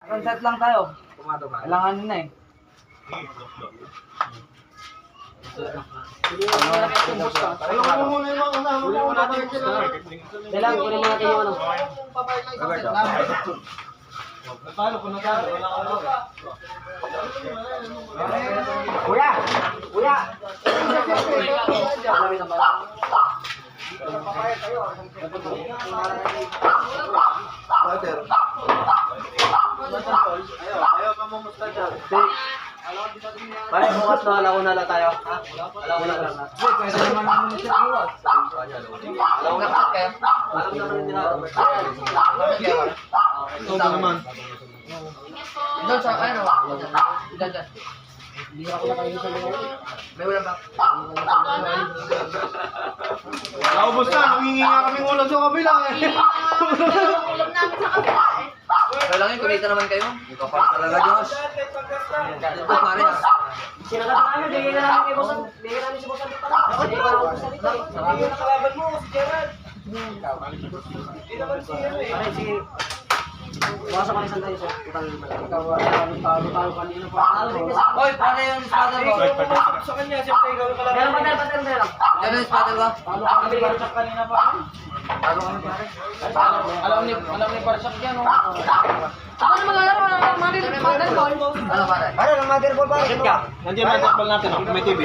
Sunset lang tayo. Kailangan na eh. Ano mo muna yung mga una. Huli mo natin sila. Kailangan kunin natin yung ano. Paano kung nagkano? Wala ka lang. Kuya! Kuya! Ayaw mamumusta dyan. Pare, bukas na alauna na tayo. Ha? Alauna na lang. Pwede naman namin siya bukas. Alauna na kayo. Ito ba naman? Doon sa ano? Doon. Hindi ako nakainin sa mga. May ulam ba? Naubos na. Nangingi nga kaming ulam sa kabila eh. Ulam namin sa kabila eh. Kailangan kumita naman kayo. Ikaw pa talaga, Diyos. Ito pare. Sinagatan namin, bigyan na namin kay Bosan. Bigyan namin si Bosan dito lang. Hindi pa ako sa dito. Hindi yung nakalaban mo, si Gerald. Pare, sige. Bukas ako isang tayo sa utang yung malaki. Talo kanina pa. Hoy, pare yung spottle ko. Sa kanya, siyempre ikaw yung Meron ba tayo, patay na lang? Ano yung spottle ko? Talo kami Barsak kanina pa. Talo kami pare. Alam ni Barsak yan, no? Ako na maglalaro ng mother ball. Ano pare? Pare, ng mother ball pare. Bakit ka? Nandiyan may takbal natin. May TV.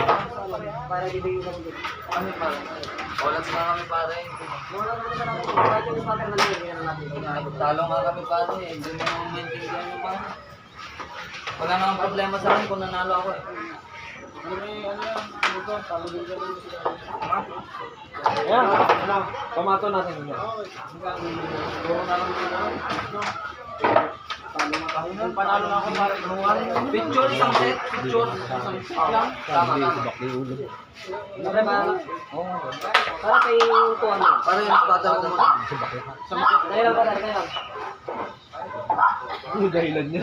Para bibigyan ka ng Ano pare? Wala sila kami pare. wala naman sa natin. Kahit yung mother na lang, bigyan na natin. Talo nga kami pare. Hindi mo naman maintindihan yung pare. Wala namang problema sa akin kung nanalo ako eh. Ayan. Ano? Tomato natin. Panalo na ako pare. Picture isang set. Picture isang set lang. Tama tama. Pare, para kay tuwan mo. Pare yung spottle ko muna. Dahil lang pare, dahil lang. Ano dahilan niya?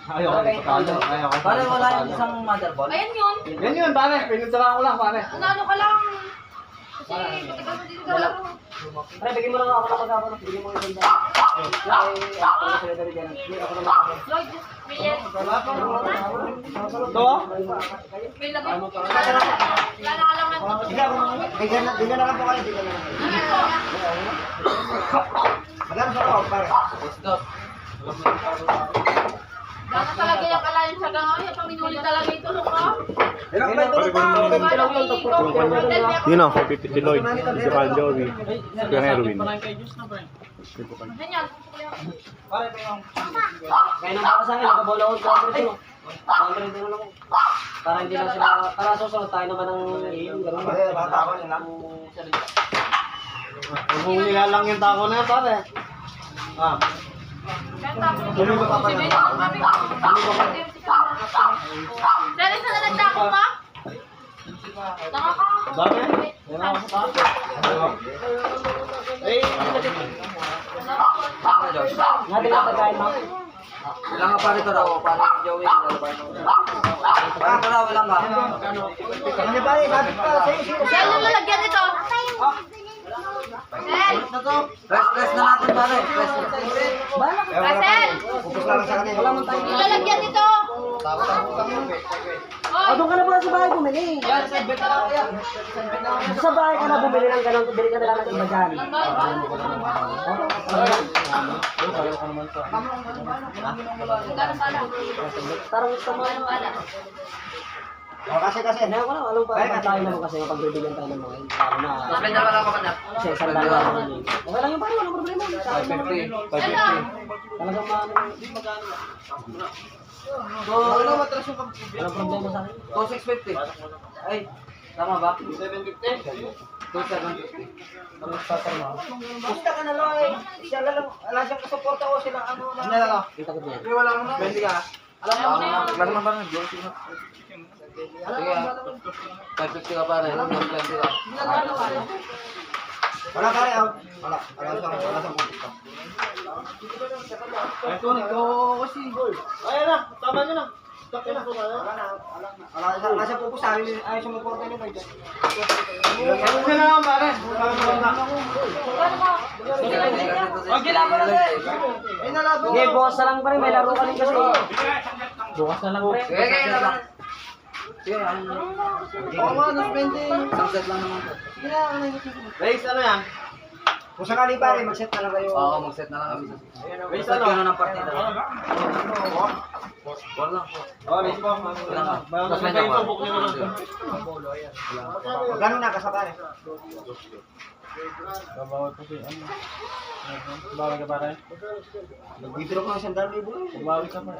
Ayaw ko patalo. Ayaw ko. Pare wala yung isang motherboard. Ayan yun. Yan yun, pare. Pinagdala ko lang, pare. Ano ka lang. Kasi matigas mo dito ka lang. Pare, bigyan mo lang ako ng pag-ako. Bigyan mo yung ganda. Ako na sila dali dyan. Ako na makakit. Lloyd, Miguel. Ito? May labi. Lala ka lang ng Bigyan na lang po kayo. Bigyan na lang. Magkano sa ako, pare? Stop. Dapat talaga yung kalayan sa gano'n. Yung paminuli talaga ito, no ka? Ilang ba ito na Yun o, si Lloyd, si Carl Joey, si Herwin. Ganyan. Kaya nang para sa akin, nakabola ako sa dito. Para hindi lang sila, para susunod tayo naman ng gano'n. Bata ako nila. Kung nilalang yung tako na yan, pare. Ah. Dahil sa nalagdako ka? Tanga ka. Dami? Yan ako sa taas. Eh, Tama Josh. Natin ang pagkain mo. Ilang nga pare ito raw. Pare yung Joey. Pare ito raw. Ilang ka? Ano pare, sabi pa, sa'yo. Dahil yung lalagyan nito. Rest na natin pare. Rest. Kasel! Upos lang sa kanila. Wala mong tayo. Yung lalagyan nito. Ah, doon ka na pala sa bahay bumili. Yan, sa bet na lang kaya. Sa bahay ka na bumili ng ganun, bili ka na lang ng iba dyan. Tarang gusto mo ano. Kasi, ano ko na, alam pa, tayo naman kasi pagbibigyan tayo ng mga yun. Lalo na, Mas may dala ka na. kasi isang dalawa naman yun. Okay lang yung pare, walang problema. Sa akin naman. 550. Talagang maano, So, ano matras yung walang problema sa akin. 2650. Ay, tama ba? 750. 2750. Basta ka na lang eh. Siya lang, wala siyang kasuporta o sila ano na. Ano lang? Kita ko diyan. Wala mo na. 20 ka. Alam mo na. Alam mo ba na? Joke na. Sige. 550 ka pare. 20 ka. Wala pare, wala. Wala sa pupunta. Ito, ikaw kasi. Ayan na, tama nyo na. Stop na po tayo. Nasa pupusahin, ayaw sumuporta nyo kayo. Ano na lang, pare? Huwag ginagawa na rin. Ay, nalabo. Sige, bukas na lang pa rin. May laro ka rin kasi. Bukas na lang pre. Sige, sige lang. Sige, ano. Oo nga, naspending. Isang set lang naman po. Race, ano yan? Kung sakali pare, mag-set na lang kayo. Oo, mag-set na lang kami. Mag-set ka na ng partida. Wala lang po. Oh, race po. Wala lang. Tapos may Facebook nyo naman. Gano'n na kasa pare? Babawal ko siya. Ano? Babawi ka pare? Nag-withdraw ko ng 100,000 eh. Babawi ka pa.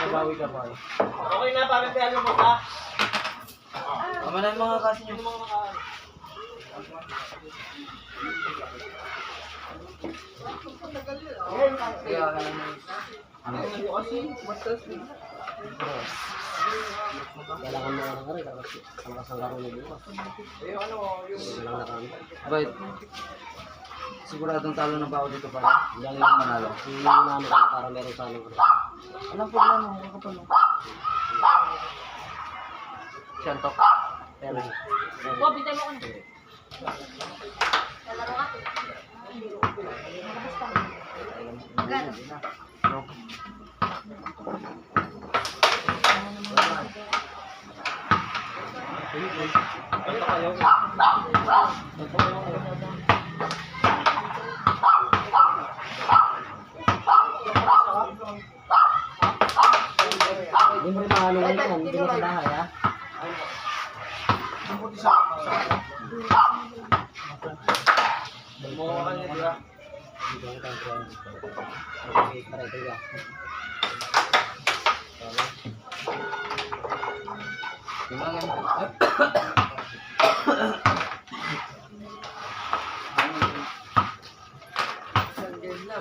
Babawi ka pa. Okay na, pare, kaya mo ha? Tama na yung mga kasi nyo. Kaya, Kailangan mo lang rin. Kalakas ang laro nyo bukas. Walang nakami. Right. Siguradong talo na ba ako dito para? Hindi lang manalo. Hindi mo namin ka para meron sa ano. Anong problema? Huwag ka pa no. Siyento. Pero, Oh, bintay mo ko na. Lalaro ka. Magkano? hindi mo rin mahalo ngayon yan. Hindi mo sa bahay ha. Yung mga ganun.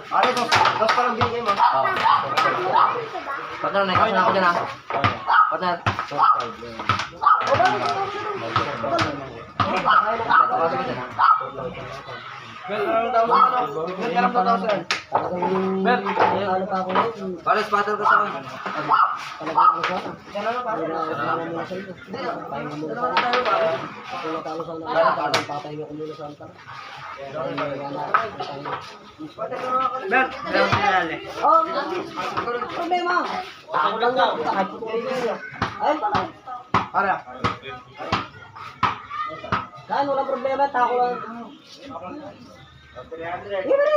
Pare, dos pa lang binigay mo. Oo. Partner, naikasa na ako dyan ha. Partner. Nakakasa ka dyan ha. Ano pa ako ngayon? Pare, spatter ka sa akin. Talagang ano sa akin? Kailangan muna sa iyo. Pahinga muna sa akin. Kung natalo sa akin, parang papahinga ko muna sa akin. Oh, problema. Ako lang yan. Kahit putuloy yun. Ayun pala. Pare. Kain, walang problema. Tako lang. Libre!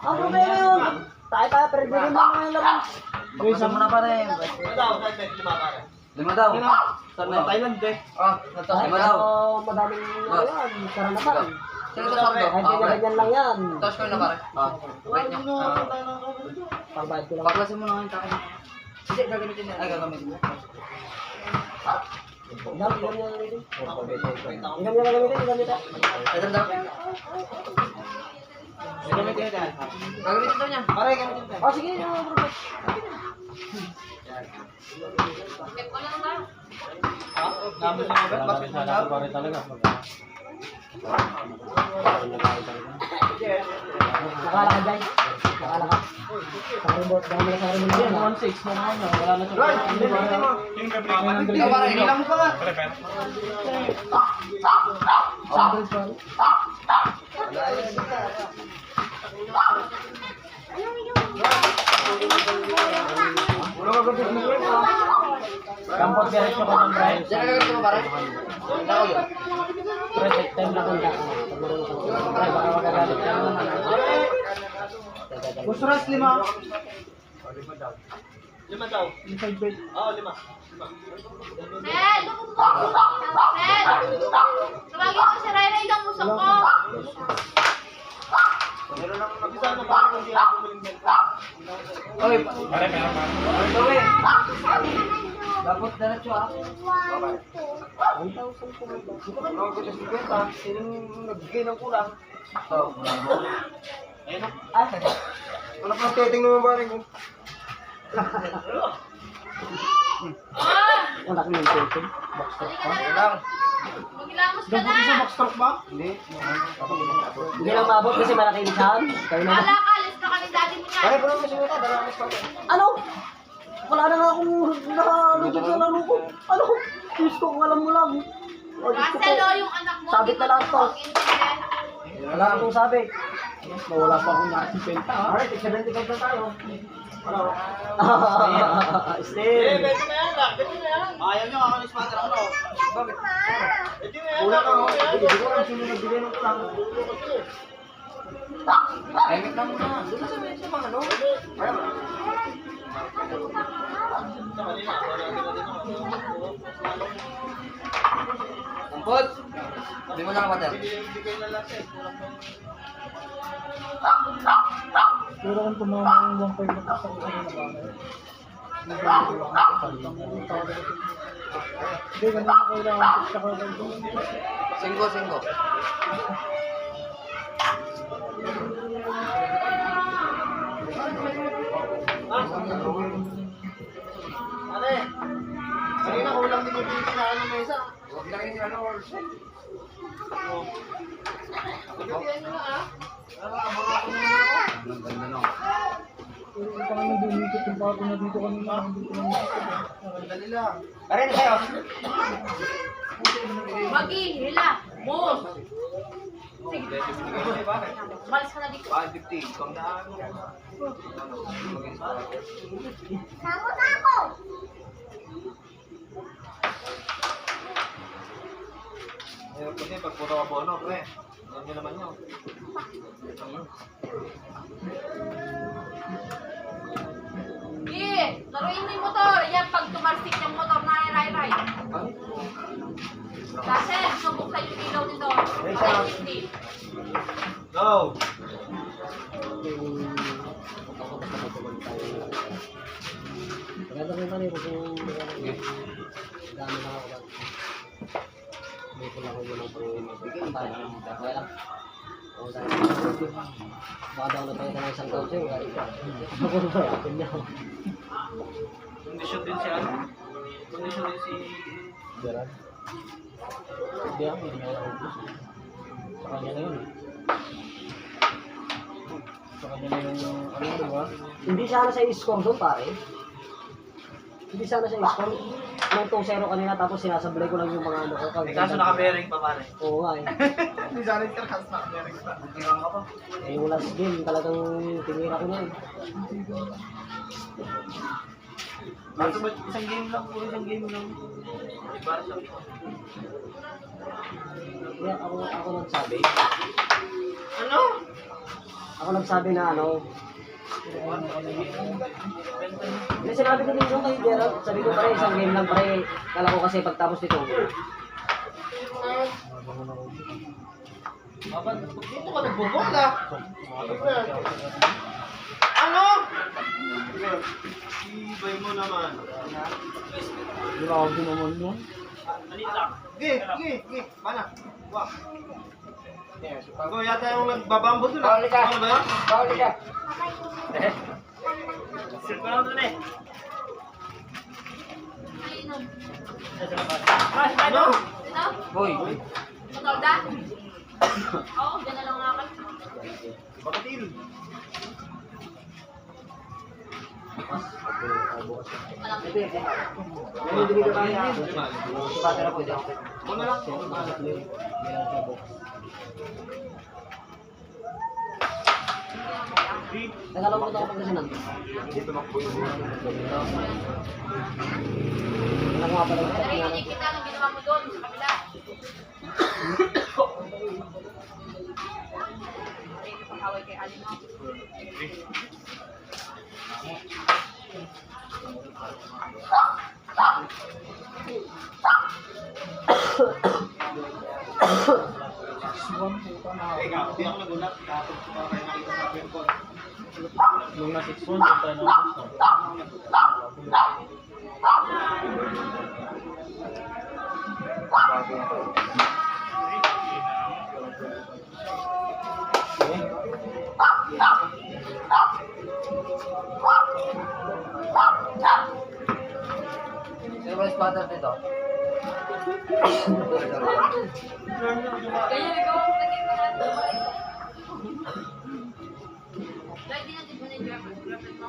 Ang problema yun. Tayo, pero bigyan mo mga laro. Bakasan mo na pare. Lima daw. Saan na yun? Thailand eh. Lima daw. Madaming ano yan. Karanapan. Sige, sa sardo. Kahit ganyan lang yan. Tapos ko na pare. Wait nyo. Pagbayad ko lang. Paklasin mo na ngayon takin. Hindi, gagamitin niya. Ay, gagamitin niya. Ingam niya gamitin. Ingam niya gamitin. Ingam niya. Ito daw. Gagamitin niya. Gagamitin daw niya. Pare, gamitin tayo. Oh, sige. Kaya ko lang tayo. Gamit sa mga basket mo na. Pare talaga. Nakala ka dyan. Nakala ka. Sa remote. Dami na sa remote yan. 1-6 na naman. Wala na Roy, gamitin mo. Ikaw pare, ikaw. Bilang mo pa nga. Wala ka gabit mo yun. Kampot diretso ka ng drive. Diyan na gagamitin mo pare. Hindi ako yun. Project time lang ang dako. Ay, baka magagalit ka naman. Gusto rin 5. 5 daw. Oo, 5. Ned! Ned! Tawagin mo si Ray Ray lang usap ko. Isa na pa kung hindi ako bumili. Oy, pare, pare. Dapat diretso ah. 1,000 po. Ako ko sa 50. Sinong nagbigay ng kulang? Oh. Wala pang titing naman ba rin ko? Wala ka ng titing. Lang. Magilamos ka na. Backstroke ba? Hindi lang maabot kasi malaki yung saan. Kayo na. Wala ka, alis na kami daddy mo Pare, yan. puno mo siya ito. Dala mo sa Ano? Wala na nga akong nakalugod sa laro ko. Ano? Diyos ko, kung alam mo lang. Oh, Diyos ko Russell, po. oh, yung anak mo. Sabit na lang to. Mag-internet. Wala akong sabi. Wala pa akong nakasipenta ha. Alright, 75 na tayo. Ano? Eh, Still. pwede na yan, pwede na yan. Ayaw nyo, ako ni-spatter ako. Bakit? Pwede na yan, Kulang ako. pwede na yan. Hindi ko lang sino nagbigay ng plan. Limit na muna. Doon na sa mga ano. Tampot! Hindi mo na kamater. Pero kung tumama yung 1.5 na sa kanina na bagay. Hindi, ganun na kailangan sa kagay ko. Singgo. Ate, kanina kulang din yung pinti na ano may isa. Huwag lang yung ano. Pagkatiyan nyo na ah. Ang ganda nung. Pero ito nga nang dumikot yung bago na dito kanina. Dito na Dali lang. Pare na sa'yo. Magi, hila. Move. Sige. Malis ka na dito. 550. Kung na ano. Samot ako. Kasi pag puro ka bono, pre. Alam nyo naman yun. Sige, laruin mo yung motor. Yan, pag tumarsik yung motor na ray. Kasi, subok sa yung ilaw nito. Hindi. Go! Maganda rin pala kung dami na ako. May pula ko muna pang magbigay. Tayo lang. Kaya lang. O tayo. Baka daw na tayo ng isang taon sa'yo. Kaya ikaw. Ako na kaya. Kanya. Kondisyon din si ano? Kondisyon din si... Gerard. Hindi ako, hindi nga ako. Sa kanya na yun. Sa kanya na yung ano diba? Hindi sana sa score doon pare. Hindi sana sa score. Nung 2-0 kanina tapos sinasablay ko lang yung mga ano ko. Eh, kaso naka-bearing pa pare. Oo nga eh. Hindi sana yung kaso naka-bearing pa. Tingnan ka pa. Eh yung last game talagang tinira ko na eh. Kaso ba isang game lang? Puro isang game lang. Para sa... Kaya ako nagsabi. Ano? Ako nagsabi na ano. Hindi sinabi ko din yung kay Gerald. Sabi ko pare isang game lang pare. Kala ko kasi pagtapos nito. Dito ka nagbobola. Ano? Ibay mo naman. Grabe naman yun. Sige. Mana? Wah. Go, yata yung nagbabambo doon. Bawal ka. Ano ba yan? Bawal ka. Sirpa lang doon eh. Ayun. Ano? Ito? Boy. Motor da? Oo, dyan na lang nga ako. Pakatil. Ito eh. Hindi ko kaya. Batera po dyan. Muna lang. Nagalaman ko kasi nandun. Dito makpo yung Wala nga pala sa Narinig kita nung ginawa mo doon sa kabila. Narinig pa kaway kay Alin mo. Hindi ako nagulat. Tapos ko pa kayo nakita sa akin ko. Yung na 6-1, yung tayo na gusto. Sino ba yung spotter dito? Ganyan ikaw ang naging mga Dahil din natin mo na yung girlfriend mo.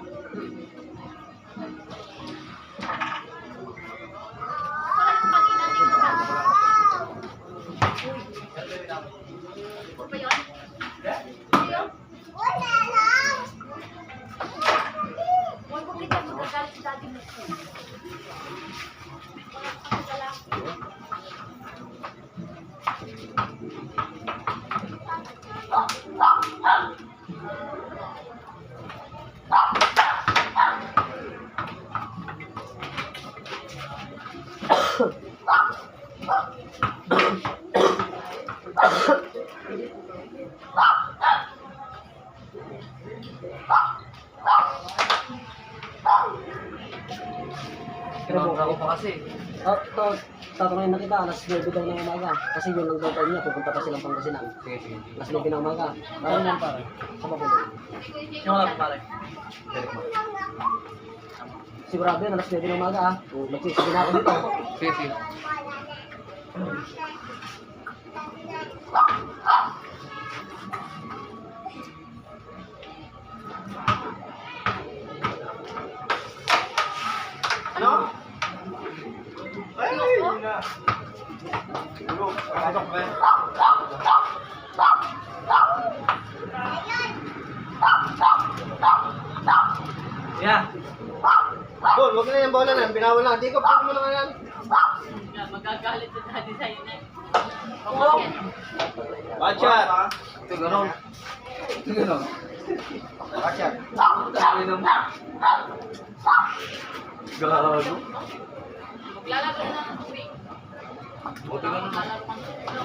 daddy mo. Kinontra ko pa kasi. Oh, to, tatanungin na kita, alas 9 daw ng umaga. Kasi yun lang daw time niya, pupunta pa silang Pangasinan. Sige, sige. Alas 9 ng umaga. Ano yan pare? Sa Bacolod. Yung wala pa pare. Direct mo. Sigurado yun, alas 9 ng umaga ah. Magsisige na ako dito. Sige, sige. Ano? Ay, yun na. Ano? Pasok ba? Yeah. Bon, wag na yung bola na. Binawal na. Di ko pa mo na yan. Magagalit na daddy sa'yo na. Watch out. Ito gano'n. Ito gano'n. Watch out. Tayo naman. Gago. Maglalaro na ng tubig. Buti gano'n. Maglalaro ng tubig.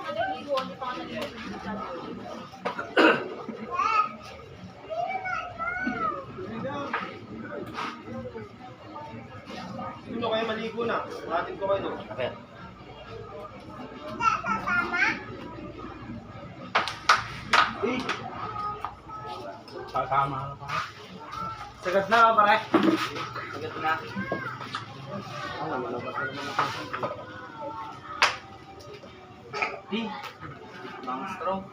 Naliligo, hindi pa nga naliligo. Sino kayo maligo na? Matin ko kayo. Okay. Kakama na pare. Sagat na pare. Sagat na. Ano, malabas na naman ako. Di. Bang straw.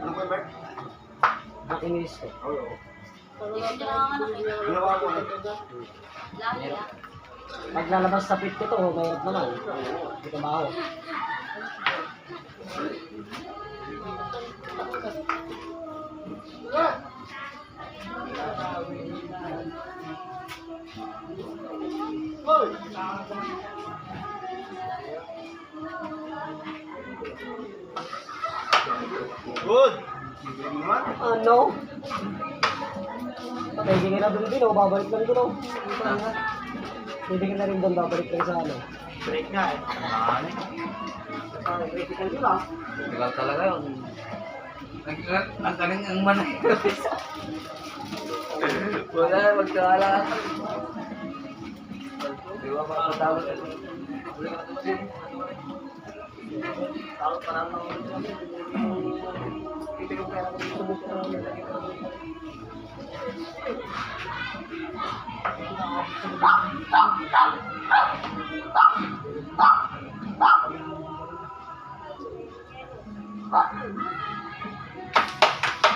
Ano ko yung Bert? Ang English ko. Oo. Hindi siya nanganganak eh. Ginawa ko na. Lahi ah. Paglalabas sa pit ko to, mahirap naman. Hindi ko maaho. Hoy! Good! Hindi naman. Ano? Bibigyan na doon din, oh. Babalik na rin doon, oh. Bibigyan na rin doon, babalik na rin sa ano. Break nga eh. Critical ko lang. Tagal talaga yun. Ang kaling ang manay. Wala, magkakala. Di ba makakatawag? Wala ka naman din. Tawag pa naman ako. Hindi ko pera ko dito.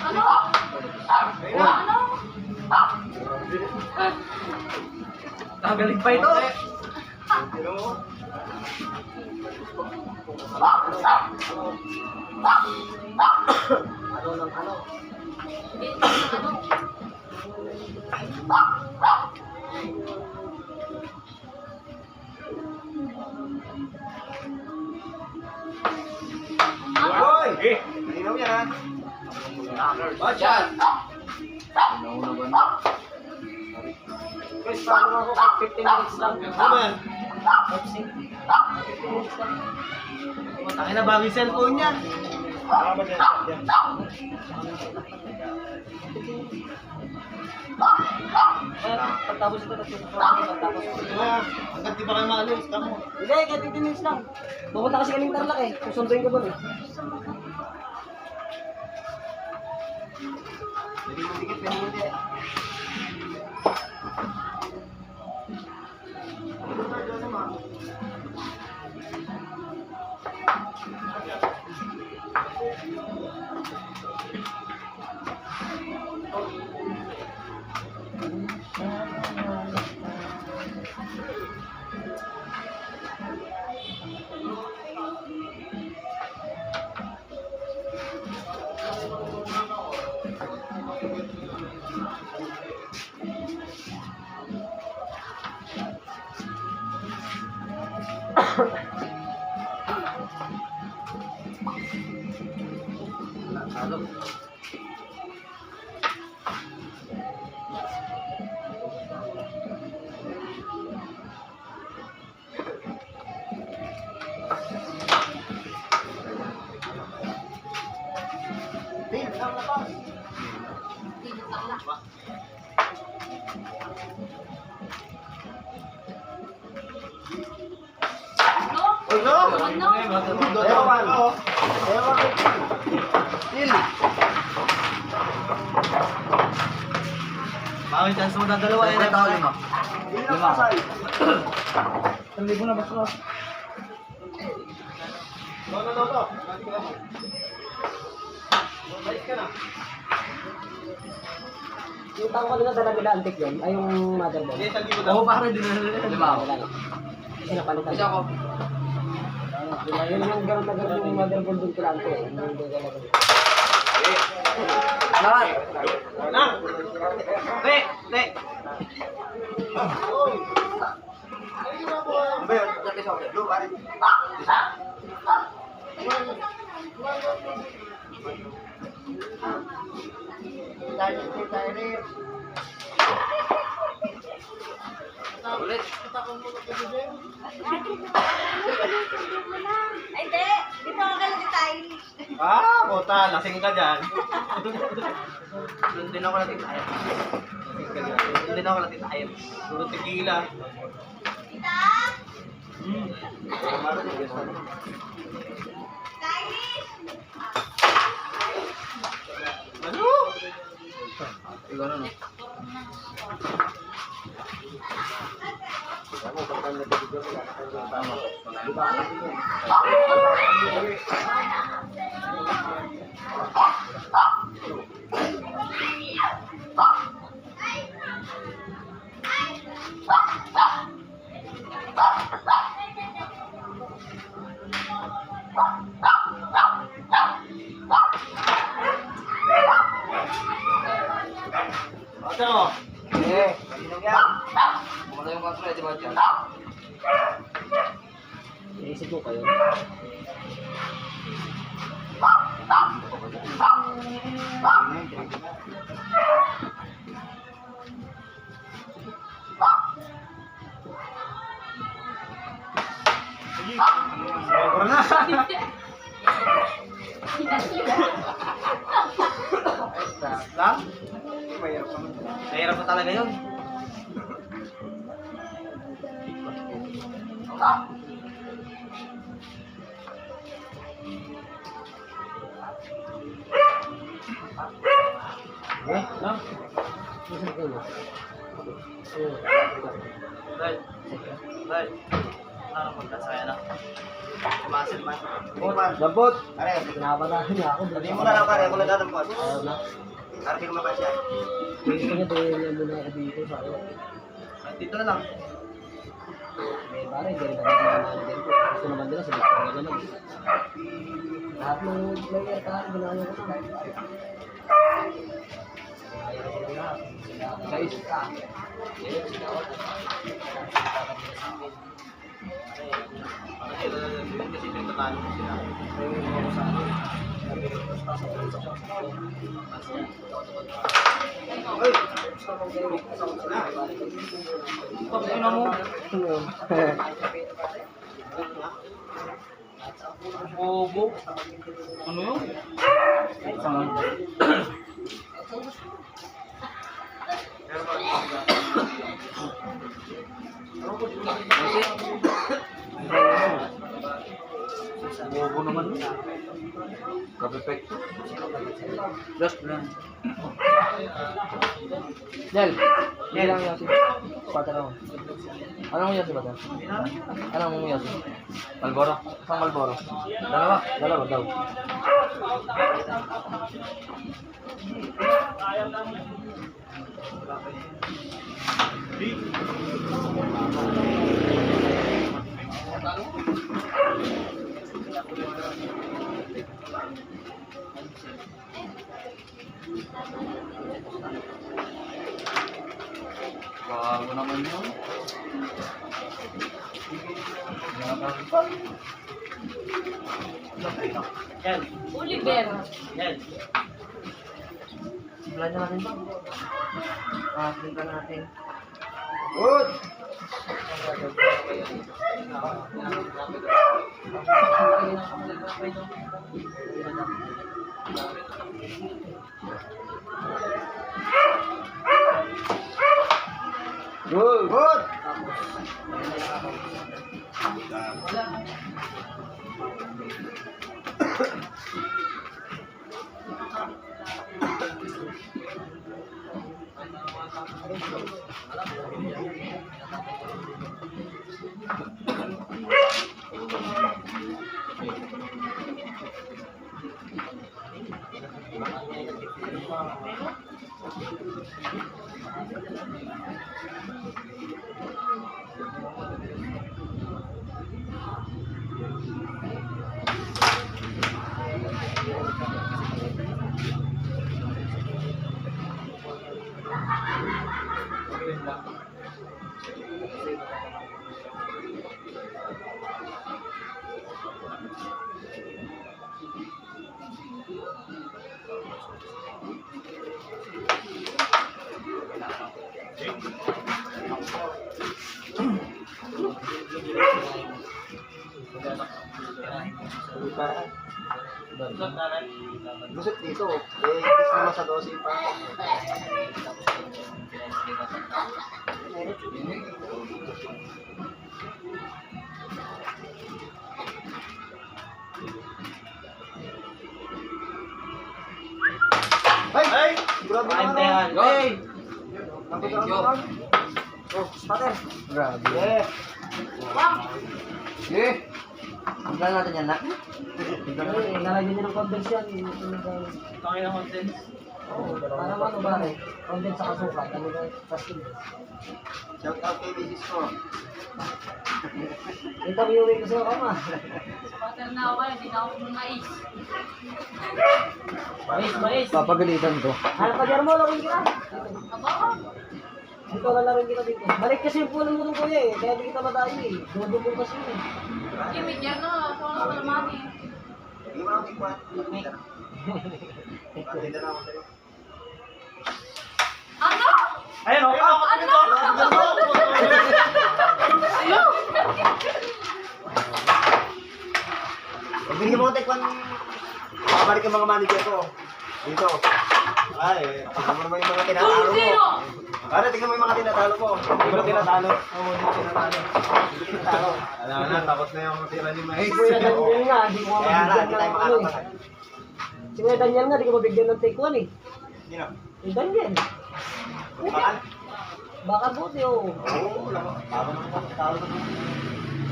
Ano? Ano? Nagaling pa ito. Tino mo? Ano ng ano? Ano? Hoy! Nalinaw yan ha. Watch out! Nauna ba na? Guys, paano ako? 15 minutes lang. Ano ba yan? 15 minutes lang. Takin na bagong cellphone niya. Ano ba yan? Pagtapos ito, pagtapos ito. Hanggang di ba kayo maalis? Kamo. Hindi, kahit 15 minutes lang. Pupunta kasi kaming Tarlac eh. Susunduin ko doon eh. Hindi mo dikit, hindi mo dikit. Halo. Bin, ang labas. No? Uy, no! Ano? Ewan. Ewan. Til. Bakit chance mo ng dalawa Siyempre, tao lima. Hindi na pasay. Hindi mo na basta. No. Balik ka na. Yung tao kanina dala nila antik yun, ay yung motherboard. Hindi, sabi mo daw. Oo, parang din na. Lima ako. Wala na. Kasi napalitan. Isa ako. Yun yung gano'n na gano'n yung motherboard doon kila antik. Yung gano'n. Lahat. Na! Te! Te! Uy! Ayun na po. Ano ba yun? Dati sa akin. Blue, pare. Ulit. Ay, hindi. Dito ka lang tayo. Ah, puta, lasing ka dyan. Doon din ako natin tayo. Doon din ako natin tayo. Puro tequila. Tita! Ano? Ikaw na, no? Ano? Eh, wala yung control, di ba dyan? Iisip mo kayo. Sobra na. Lang? Mahirap na talaga yun. Lang? Iisip kayo. Dahil, ano magkasaya na? Muscle man. Labot! Pare, Pinapatahan niya ako. sabihin mo na lang pare, wala dadang po. Ayaw na. Pare, di mo makasya. Gusto niya tuloy niya muna ako dito sa iyo. Dito na lang. Eh, pare, hindi rin natin manager ko. Gusto naman nila, sa Victoria naman. Lahat ng player ka, ginaya ko na. Ayaw ko lang lahat. Guys, Kasi pinatalo ko sila. pag-ina mo. Bobo. Ano yun? Saan? Bobo naman. Kapepekto. Just lang. Nel, hindi lang yan si Pata na mo. Anong mo yan si Pata? Anong mo yan si? Malboro? Isang Malboro? Dalawa? Dalawa daw. Bago naman yun. Yan. Oliver. Yan. Simplahan na natin to. Simplahan natin. Good! Good! Good! Lusot dito. Eh, kiss naman sa 12 pa. Ay! Grabe naman Paintayan. ako. Hey! Thank Thank you. Oh, pater. Grabe. Yeah. Eh! Simplahan natin yan, nak. Simplahan natin. Lalagyan niyo ng condense yan. Pangin ang content. Oo, para ano ba rin? Condense sa kasukat. Ano ba? Plastic. Shout out kay Mrs. ko. Ito yung uwi ko sa'yo, kama. Pater na ako, hindi na ako mais. Mais. Papagalitan ko. Hanap ka dyan mo, laruin kita. Aba, Dito, lalaruin kita dito. Balik kasi yung punan mo dun kuya eh. Kaya di kita madayo eh. Dudubog kasi yun eh. kimigyan na. Ito na pala mami. Hindi mo lang tingnan. Patinda na ako sa'yo. Ano? Ayun, okay. Ano? Ano? Pag binigyan mo ng tekwan, makabalik yung mga manager ko. Dito. Ay, tingnan mo naman yung mga tinatalo mo. Zero. Para tingnan mo yung mga tinatalo ko. Hindi mo tinatalo. Oo, hindi ko tinatalo. Hindi ko tinatalo. Alam na, takot na yung tira ni Maes. Si Kuya Daniel nga, di ko Kaya na, mabigyan hindi tayo ng ano eh. makakatahan. Si Kuya Daniel nga, di ko mabigyan ng take 1 eh. Hindi na. Si Daniel. Bakal? Baka buti oh. Oo, wala ko. Talo na ako. Talo na ako.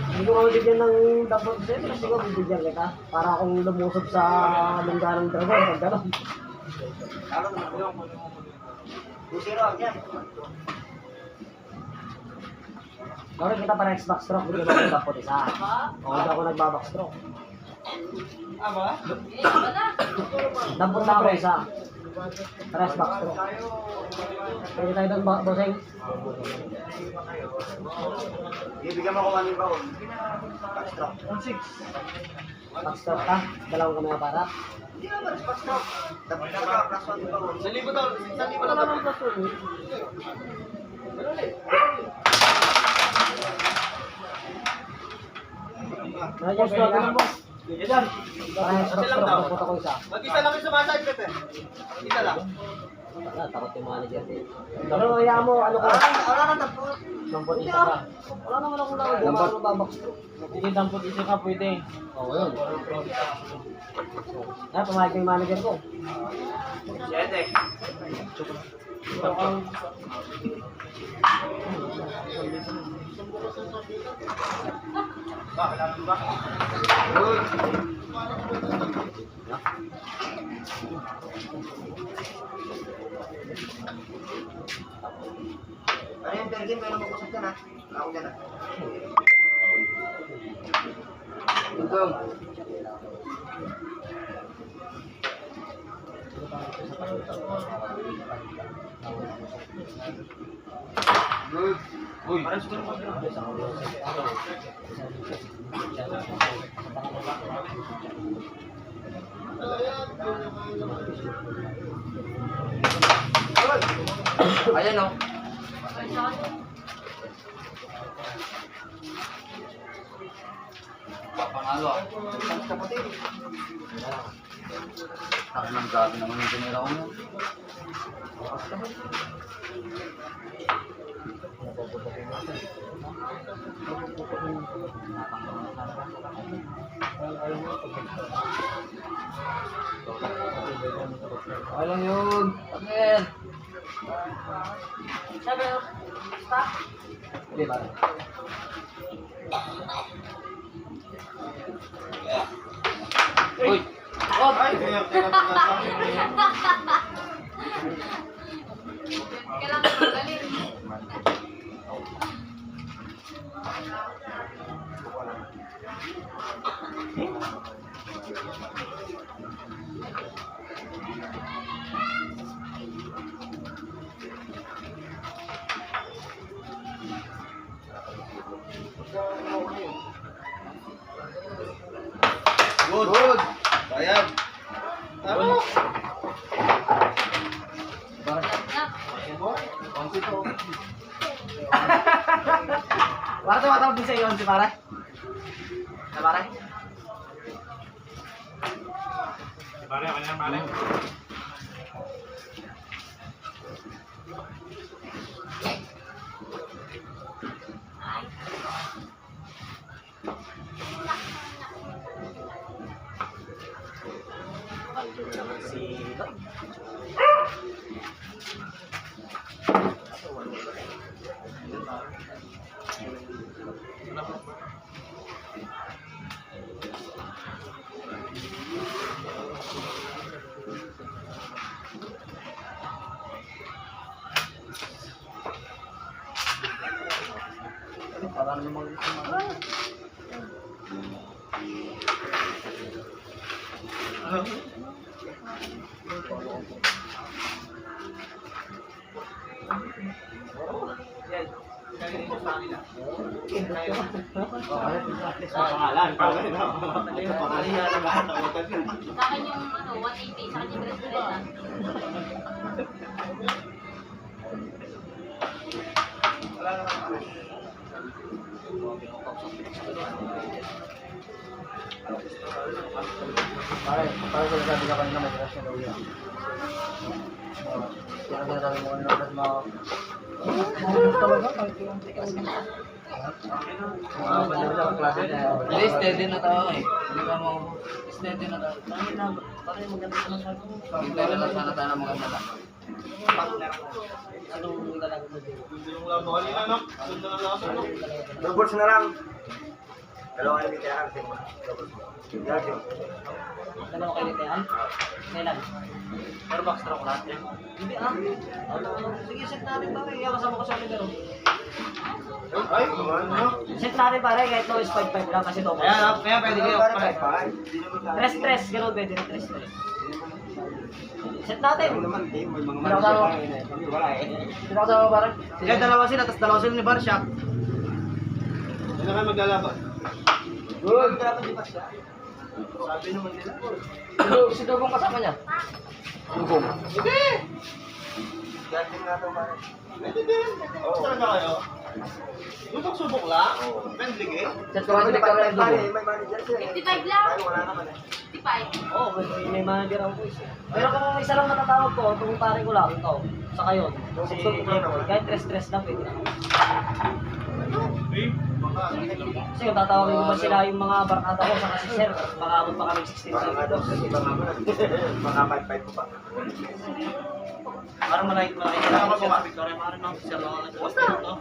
Hindi ko mabigyan ng dapat sa'yo, kasi ko bibigyan kita. Para akong lumusob sa lungga ng dragon, pag gano'n. Talo na ako. 2-0 ang yan. Gawin kita para next backstroke, bigyan mo ng dapat isa. O, hindi ako nagbabackstroke. Eh, iba na. Dampot na ako isa. Para next backstroke. Pwede tayo doon, bossing. Bibigyan mo ako 1 yung baon. Backstroke. Backstroke ka, dalawang kami na para. Hindi naman, backstroke. Dapat na ka, plus 1 yung baon. 1,000 daw. 1,000 Wala daw. naman plus yun eh. Boss, gagawin lang boss. Yan. Para next backstroke, dampot ako isa. Mag-isa lang yung sumaside, Pepe. Isa lang. Wala, takot yung manager din. Pero kaya mo, ano ko, Wala na tapos. dampot isa ka. Wala naman akong lang, di ba ako babackstroke. Hindi dampot isa ka pwede. Oo, yun. Kaya pumayag yung manager ko. Siyete. Ano yung third game? Meron mag-usap ka na. Ako dyan na. Ito. Good. Uy. Ayan o. Papangalo ah. Ang nang gabi naman yung tinira ko yun. Okay lang yun. Amen. Sabi, stop. Hindi ba? Uy! Oh! Kailangan magaling. Good. Good. Ayan. Ano? Para tumatawag din sa iyo, si Pare. Sa Pare? Parang naman Pangalan. Pangalan na lahat. Sa akin yung 180, sa akin yung 300 na. Para sinasabi ka kanina may crush na daw yan. Kaya sinasabi mo kanina mas mga... talaga, kahit yung tikas na. Mga bandang klase na yan. Hindi, steady na tayo eh. Hindi ka mo... Steady na tayo. Pare, maganda ka lang sabi mo. Hindi na sana tayo ng maganda lang. Anong galang mo din? Doubles na lang. Dalawa na dito yan. Dalawa kayo nito yan? Kailan? Pero box truck lahat yan. Hindi ah. Sige, set natin pare. Kasama ko sa libero. Ay, ano? Set natin pare, kahit no is 5-5 lang kasi double. Kaya pwede kayo. Tres-tres, gano'n pwede na tres-tres. Set natin. Naman, may mga Pinakasama ko. Wala eh. Pinakasama ko parang. Kaya dalawa sila, tapos dalawa sila ni Barshak. Ano kayo maglalaban? Good! Sabi naman nila. Si Dugong kasama niya. Dugong. Hindi! Galing nga ito pare. Naintindihan. Talaga kayo? Subok-subok lang? Friendly game? Set ko kasi nagkaroon ng Dugong. May manager siya. 55 lang. Tayo wala naman eh. 55. Oo, may manager ang voice. Pero kung isa lang matatawag ko, itong pare ko lang, ito. Sa kayo. Si kahit tres-tres lang pwede na. Kasi kung tatawagin ko ba sila yung mga barkada ko sa kasi sir, makaabot pa kami 16 Baka nga daw, iba nga mo na. Baka 5-5 ko pa. Parang malaki na ako sa Victoria, parang nang siya lang ako no?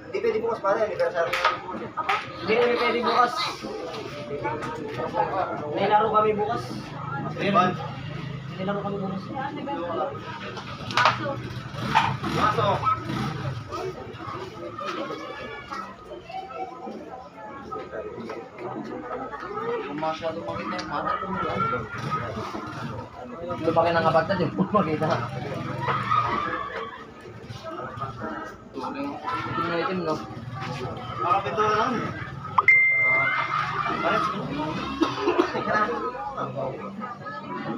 Hindi pwede bukas pare, anniversary na yung bukas. Hindi kami pwede bukas. May laro kami bukas. Ribbon. May laro kami bukas. Aso. Maso. Kung masyado makita yung mata, lumaki ng kapatid yung makita. Itim na itim, no? Makapintura lang. Pare.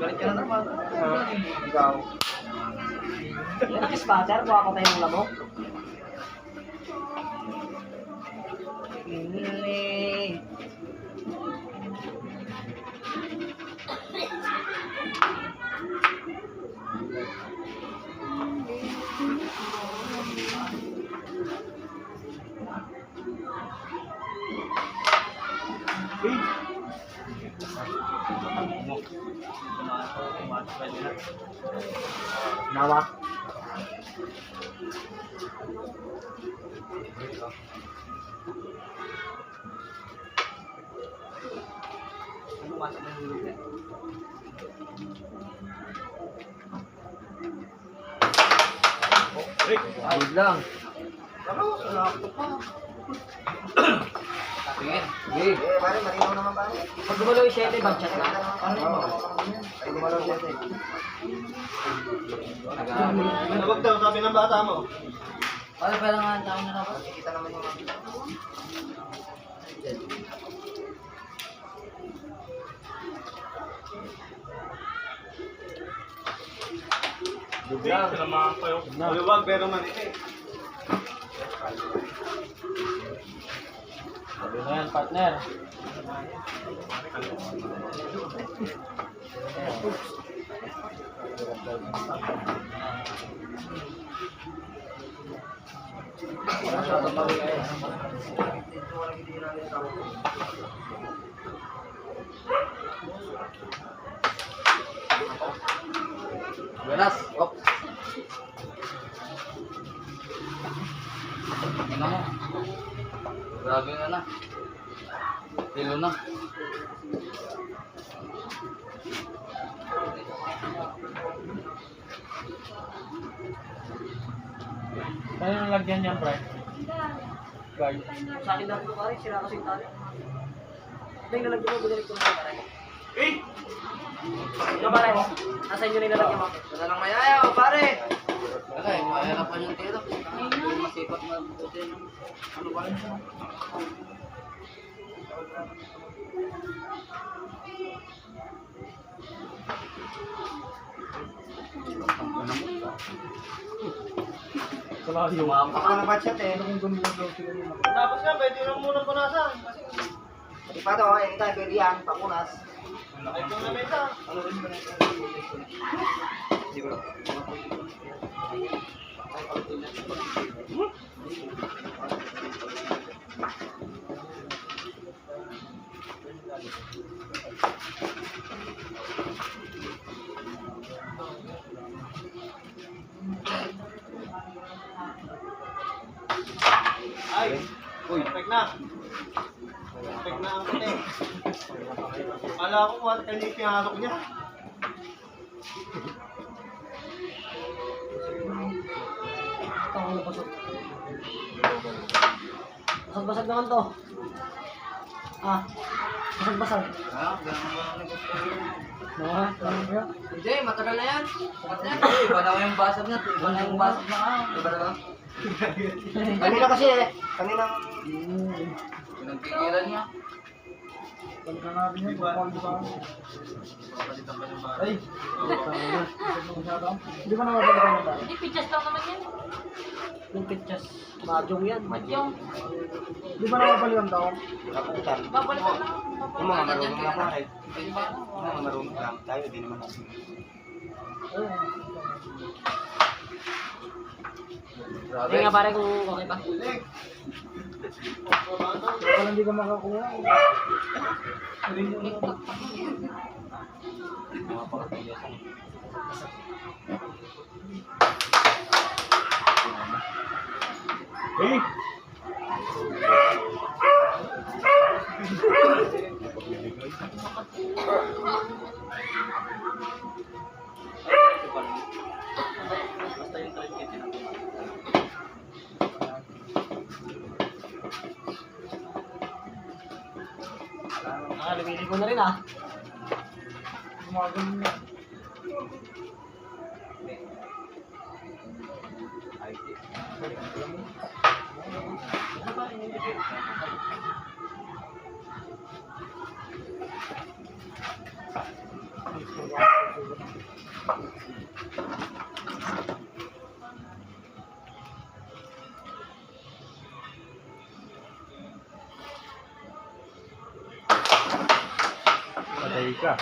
Galit ka na naman. Ikaw. Yan ang spatter, buha pa tayo ng lamok. Nawa. Good lang. Tingin. Sige. Pare, malinaw naman pare. Pag gumalaw yung 7, bag-chat na. Ay, gumalaw siya eh. Nag- Huwag daw, sabi ng bata mo. Ano pa lang ang tao na dapat? Kita naman yung Good lang. Maluwag pero manipis. Sabi na yan, partner. Buenas. Op. Ano mo? Grabe na. Tilo na. Ano yung lagyan niyan, pre? Guard. Sa akin lang ito pare, sira kasi yung tali. Ito yung nalagyan mo, binalik ko na pare. Ito pare, nasa inyo na yung nalagyan mo. Wala nang mayayaw, pare. Wala eh, mahirapan yung tiro. Hindi masipag na buti ng ano pa rin siya. Salayo. Ako na budget eh. Tapos nga, pwede lang muna punasan. Di pa to, anytime pwede yan, papunas. Laki po na mesa. Ay, Uy, perfect na. Perfect na ang puti. Kala ko, what kanina yung pinasok niya. Ito ang napasok. Basag-basag naman to. Ah, basag-basag. ganun ba ang gusto yun? Ano? Hindi, matagal na yan. Sakat na yan. Iba na yung basag na. Iba na yung basag na ka. Iba na ba? Kanina kasi eh, kaninang... Pinagpigilan niya. Balikan natin yan. Papalitan pa yung basag. Ay! Hindi ko na mabalikan na tayo. Hindi, pichas lang naman yan. Yung pictures. Madyong yan. Yung, Di ba na mabalikan daw? Kaputan. babalikan lang. Yung mga marunong na pare. Pwede ba? Yung mga marunong lang. Tayo, di naman natin. Grabe. Hindi nga pare kung okay pa. Baka hindi ka makakuha. Hey! Ah, lumili ko na rin ah. Gumagano niya. Patay ka.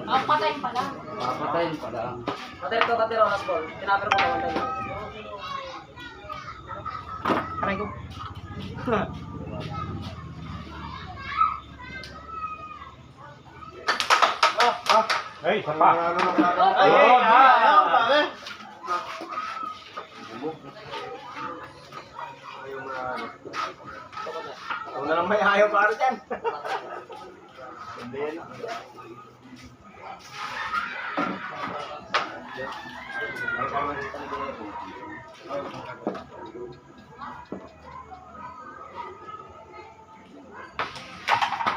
Ang patayin pala. Papatayin pala. Katero, last ball. Tinapir ko naman tayo. Aray ko. Ay, isa pa. Ay, Ako na lang may ayaw para dyan. Hindi yan.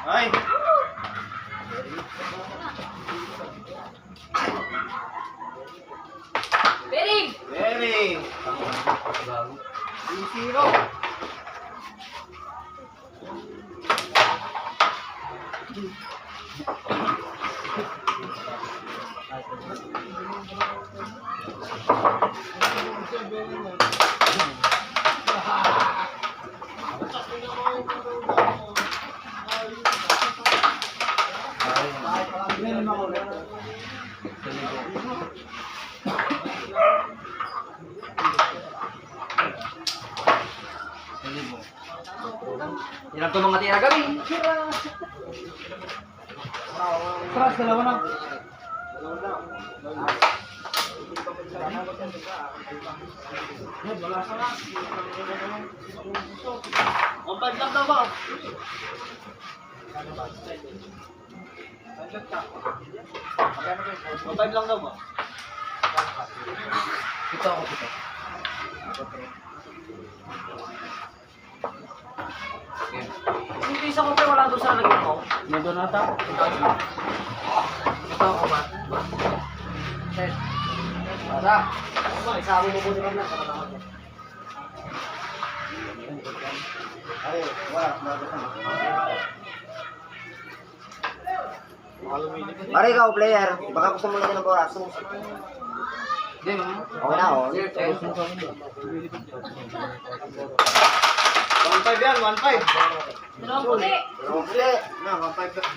Ay! Bering! Very! 3-0. Yan ang mga tira kami. Tras, dalawa na. Umpad lang daw ba? Umpad lang daw ba? Ito ako, ito. Yung pisa ko pero wala doon sa lagyan ko. Nandun ata. Ito ako ba? Set. Basta. Isabi mo po din na sa katawan niya. Ay, wala. Pare ikaw, player. Baka gusto mo lagyan ng boras. Hindi, mama. Okay na, oh. Sir, sir. 1.5 yan, 1.5. Dalawang puti. Uli. Na, 1.5 yan.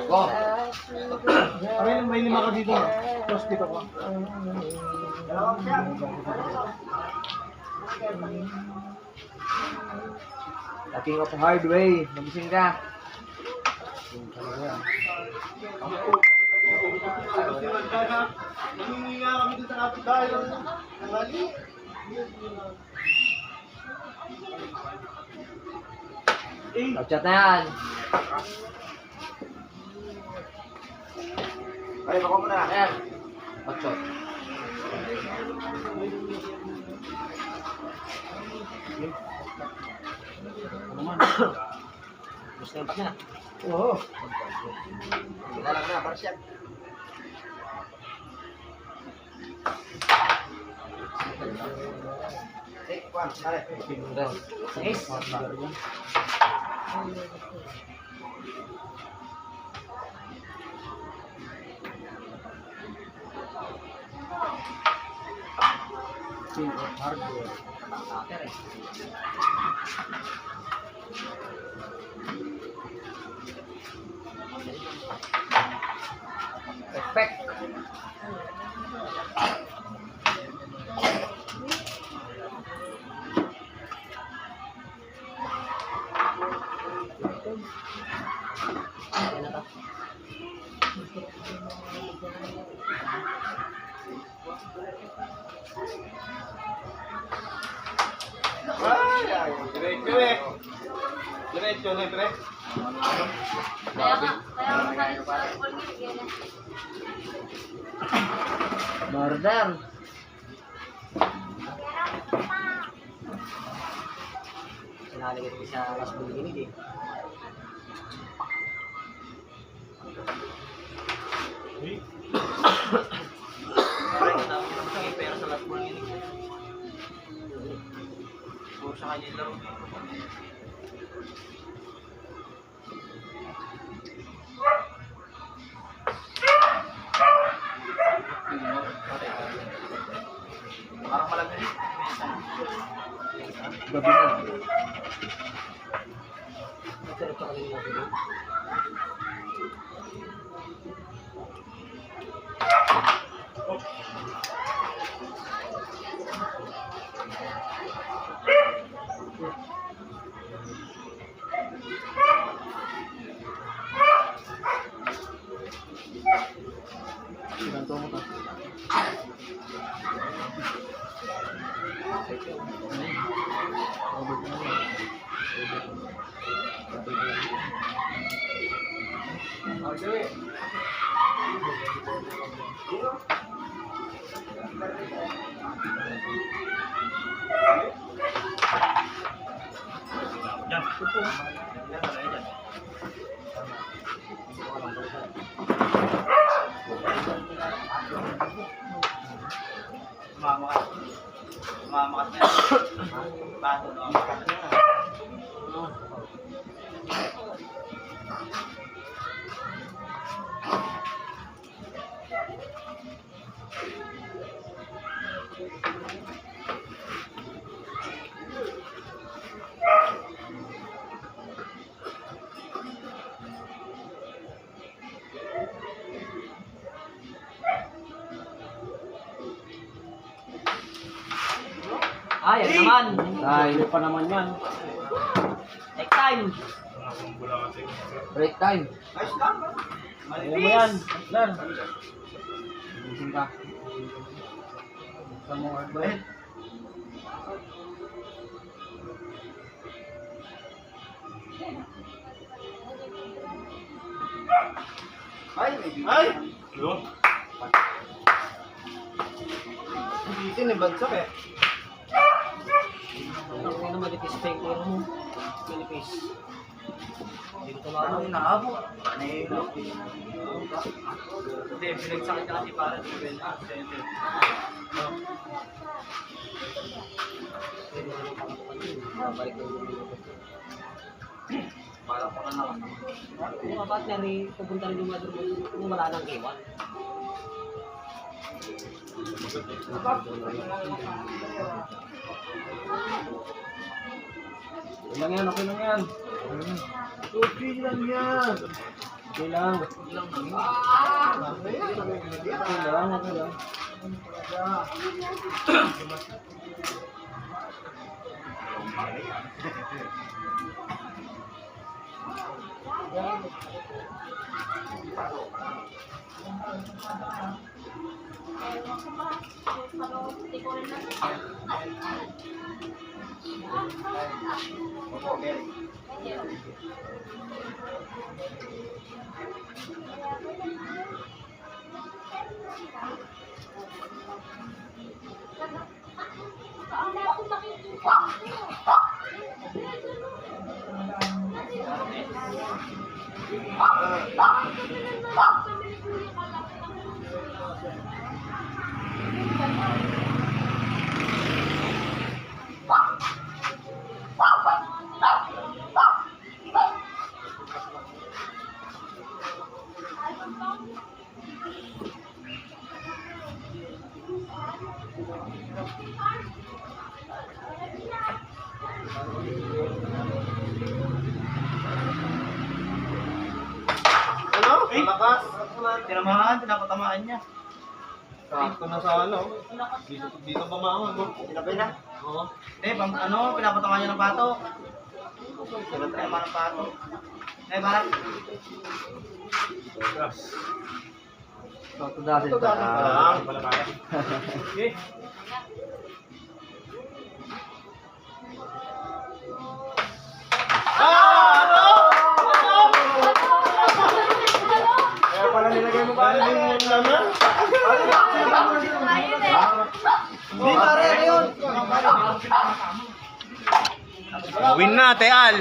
Ko. Aray, may 5 ka dito. Tapos dito ka. The king of hard way. Magising ka. Nangingi nga kami dun sa kapitbahay ng mali. Pag-chat na yan. Pare, baka mo na. Ayan. Pag-shot. Gusto yung niya. Oo. Lalang na, para siya. Take one, pare. Ace. King of hardware. Ater eh. Perfect. Ayan na to. Ay, ay. Diretso eh. Diretso na, pre. Kaya nga masalit sa ball game. Murder. Sinalagay ko sa last ball ginid eh. Pare, sa kanya yung laro. Parang malamig. Gabi na. Masarap sa kanila natin. Sinanto mo ta. Yan. Mamakat. Mamakat na yan. Bato na. Mamakat na. Ay, yan naman. Ay, pa naman yan. Take time. Break time. Ayos lang. Ayaw mo yan. Lan. Gising ka. Sa mo hard ba? Ay, ay! Yun. Dito ni Bansok eh. Ang ina malipis pa yung tiro mo. Malipis. Dito na Ano ako. yung naabo? Nahilo. Hindi, pinagsakit ka kasi para di ba? Babalik ko yung Para ko na naman. Yung mga partner eh, pupunta rin yung mother mo kung wala nang iwan. Okay lang yan, okay lang yan. Okay lang yan. Okay lang. Okay lang namin. Okay lang, okay lang. Opo, Mary. Ano? Malakas. Tinamahan, pinapatamaan niya. Sakto na sa ano. Dito pa maawag. Tinapay na. Oo. Hindi, pinapatamaan niya ng pato. Pinapatamaan ng pato. Barak. Sakto dati. Ito dati pa lang. Okay. Kaya pala nilagay mo pa rin yung naman. Hindi, pare, ano yun? Win na, Teal.